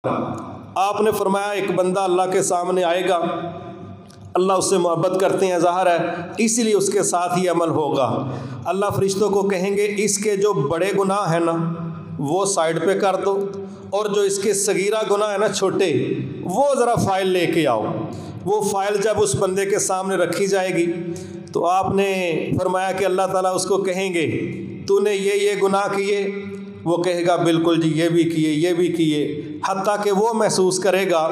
आपने फरमाया एक बंदा अल्लाह के सामने आएगा, अल्लाह उससे मोहब्बत करते हैं, ज़ाहिर है इसीलिए उसके साथ ही अमल होगा। अल्लाह फरिश्तों को कहेंगे इसके जो बड़े गुनाह हैं ना वो साइड पे कर दो, और जो इसके सगीरा गुनाह है ना छोटे, वो ज़रा फ़ाइल लेके आओ। वो फ़ाइल जब उस बंदे के सामने रखी जाएगी तो आपने फरमाया कि अल्लाह ताला उसको कहेंगे तूने ये गुनाह किए, वो कहेगा बिल्कुल जी ये भी किए, ये भी किए, हत्ता कि वो महसूस करेगा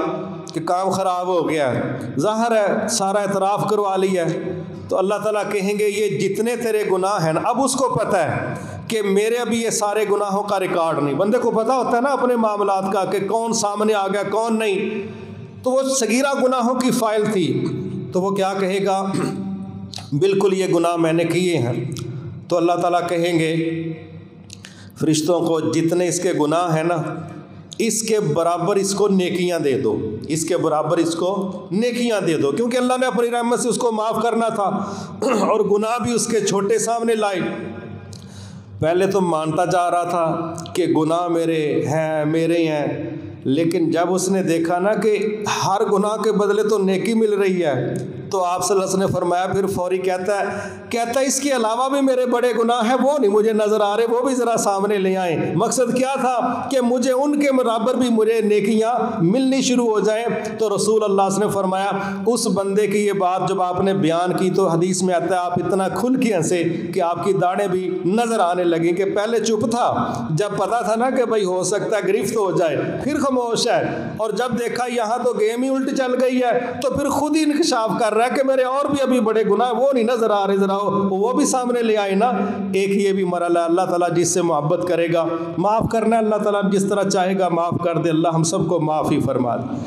कि काम ख़राब हो गया है। ज़ाहिर है सारा एतराफ़ करवा लिया है, तो अल्लाह ताला कहेंगे ये जितने तेरे गुनाह हैं ना, अब उसको पता है कि मेरे अभी ये सारे गुनाहों का रिकॉर्ड नहीं। बंदे को पता होता है ना अपने मामलात का कि कौन सामने आ गया कौन नहीं, तो वो सगीरा गुनाहों की फ़ाइल थी, तो वो क्या कहेगा बिल्कुल ये गुनाह मैंने किए हैं। तो अल्लाह ताला कहेंगे फरिश्तों को जितने इसके गुनाह हैं ना इसके बराबर इसको नेकियां दे दो, इसके बराबर इसको नेकियां दे दो, क्योंकि अल्लाह ने अपनी रहमत से उसको माफ़ करना था और गुनाह भी उसके छोटे सामने लाए। पहले तो मानता जा रहा था कि गुनाह मेरे हैं, लेकिन जब उसने देखा ना कि हर गुनाह के बदले तो नेकी मिल रही है, तो आप सल्लल्लाहु अलैहि वसल्लम ने फरमाया, फिर फौरी कहता है इसके अलावा भी मेरे बड़े गुनाह हैं, वो नहीं मुझे नज़र आ रहे, वो भी ज़रा सामने ले आए। मकसद क्या था कि मुझे उनके बराबर भी मुझे नेकियां मिलनी शुरू हो जाएं। तो रसूल अल्लाह ने फरमाया उस बंदे की ये बात जब आपने बयान की तो हदीस में आता है आप इतना खुल के हंसे कि आपकी दाढ़ें भी नज़र आने लगी, कि पहले चुप था, जब पता था ना कि भाई हो सकता है गिरफ्त हो जाए फिर खामोश है, और जब देखा यहाँ तो गेम ही उल्ट चल गई है तो फिर खुद ही इंकशाफ कर रहा है कि मेरे और भी अभी बड़े गुनाह वो नहीं नजर आ रहे, जरा वो भी सामने ले आए ना। एक ये भी मरला, अल्लाह ताला जिससे मोहब्बत करेगा माफ़ करना, अल्लाह ताला जिस तरह चाहेगा माफ़ कर दे। अल्लाह हम सबको माफ़ ही फरमा दे।